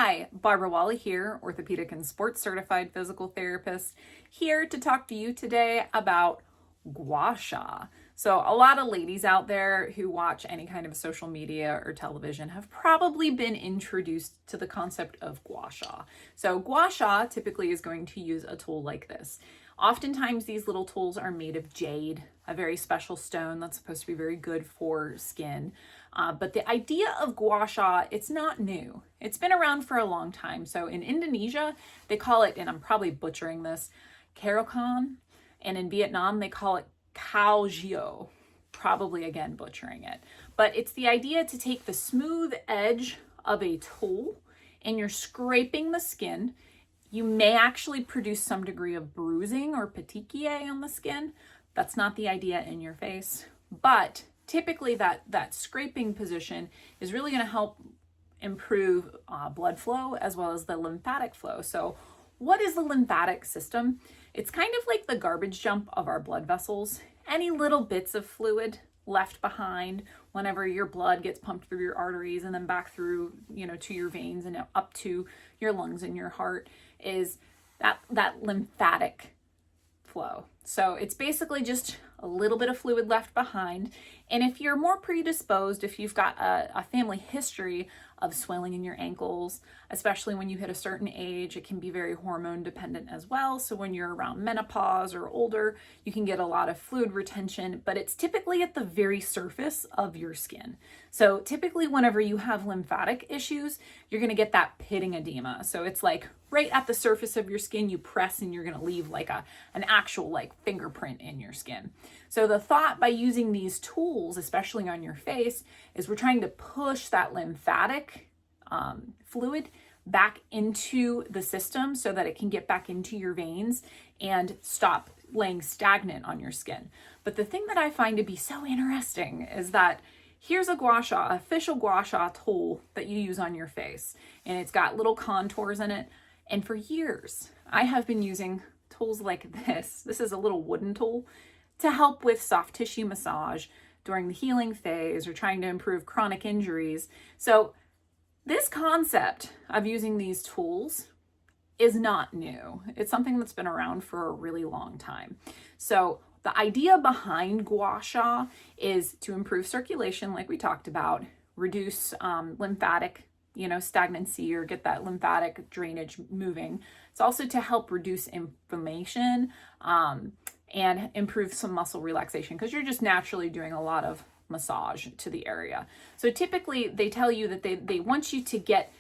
Hi, Barbara Wally here, orthopedic and sports certified physical therapist, here to talk to you today about Gua Sha. So a lot of ladies out there who watch any kind of social media or television have probably been introduced to the concept of Gua Sha. So Gua Sha typically is going to use a tool like this. Oftentimes these little tools are made of jade, a very special stone that's supposed to be very good for skin. But the idea of Gua Sha, it's not new. It's been around for a long time. So in Indonesia, they call it, and I'm probably butchering this, Karokan. And in Vietnam, they call it Cao Gio. Probably again butchering it. But it's the idea to take the smooth edge of a tool and you're scraping the skin. You may actually produce some degree of bruising or petechiae on the skin. That's not the idea in your face. But typically that scraping position is really going to help improve blood flow as well as the lymphatic flow. So what is the lymphatic system? It's kind of like the garbage dump of our blood vessels. Any little bits of fluid left behind whenever your blood gets pumped through your arteries and then back through, to your veins and up to your lungs and your heart is that lymphatic flow. So it's basically just a little bit of fluid left behind. And if you're more predisposed, if you've got a family history of swelling in your ankles, especially when you hit a certain age, it can be very hormone dependent as well. So when you're around menopause or older, you can get a lot of fluid retention, but it's typically at the very surface of your skin. So typically whenever you have lymphatic issues, you're going to get that pitting edema. So it's like right at the surface of your skin, you press and you're going to leave like an actual like fingerprint in your skin. So the thought by using these tools, especially on your face, is we're trying to push that lymphatic fluid back into the system so that it can get back into your veins and stop laying stagnant on your skin. But the thing that I find to be so interesting is that here's a Gua Sha, official Gua Sha tool that you use on your face, and it's got little contours in it. And for years, I have been using tools like this. This is a little wooden tool to help with soft tissue massage during the healing phase or trying to improve chronic injuries. So this concept of using these tools is not new. It's something that's been around for a really long time. So the idea behind Gua Sha is to improve circulation, like we talked about, reduce lymphatic stagnancy or get that lymphatic drainage moving. It's also to help reduce inflammation and improve some muscle relaxation because you're just naturally doing a lot of massage to the area. So typically they tell you that they want you to get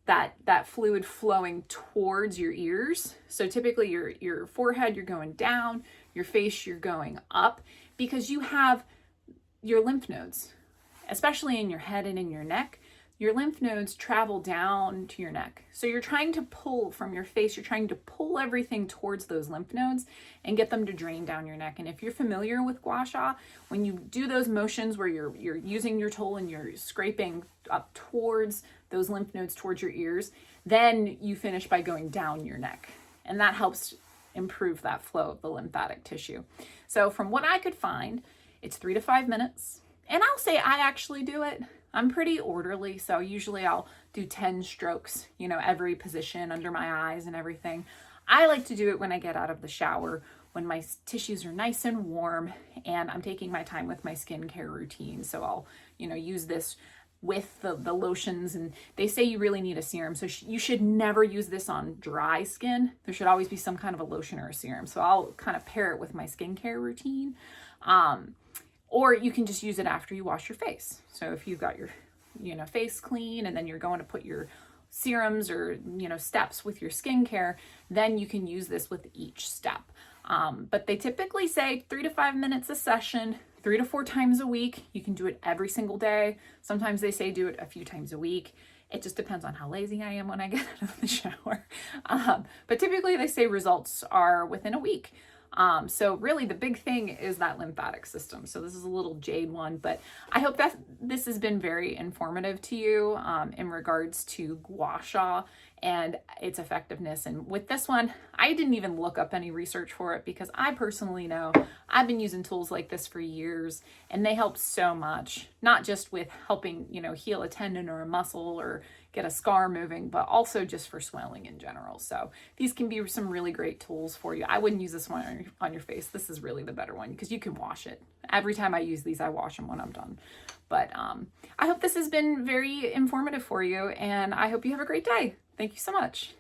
that fluid flowing towards your ears. So typically your forehead, you're going down, your face, you're going up because you have your lymph nodes, especially in your head and in your neck. Your lymph nodes travel down to your neck. So you're trying to pull from your face, you're trying to pull everything towards those lymph nodes and get them to drain down your neck. And if you're familiar with Gua Sha, when you do those motions where you're using your tool and you're scraping up towards those lymph nodes towards your ears, then you finish by going down your neck. And that helps improve that flow of the lymphatic tissue. So from what I could find, it's 3 to 5 minutes. And I'll say I actually do it. I'm pretty orderly, so usually I'll do 10 strokes, every position under my eyes and everything. I like to do it when I get out of the shower, when my tissues are nice and warm, and I'm taking my time with my skincare routine. So I'll, use this with the lotions, and they say you really need a serum. So you should never use this on dry skin. There should always be some kind of a lotion or a serum. So I'll kind of pair it with my skincare routine. Or you can just use it after you wash your face. So if you've got your, face clean and then you're going to put your serums or, steps with your skincare, then you can use this with each step. But they typically say 3 to 5 minutes a session, 3 to 4 times a week. You can do it every single day. Sometimes they say do it a few times a week. It just depends on how lazy I am when I get out of the shower. But typically they say results are within a week. So really the big thing is that lymphatic system. So this is a little jade one, but I hope that this has been very informative to you in regards to Gua Sha and its effectiveness. And with this one, I didn't even look up any research for it because I personally know I've been using tools like this for years, and they help so much, not just with helping, heal a tendon or a muscle or get a scar moving, but also just for swelling in general. So these can be some really great tools for you. I wouldn't use this one on your face. This is really the better one because you can wash it. Every time I use these, I wash them when I'm done. But I hope this has been very informative for you, and I hope you have a great day. Thank you so much.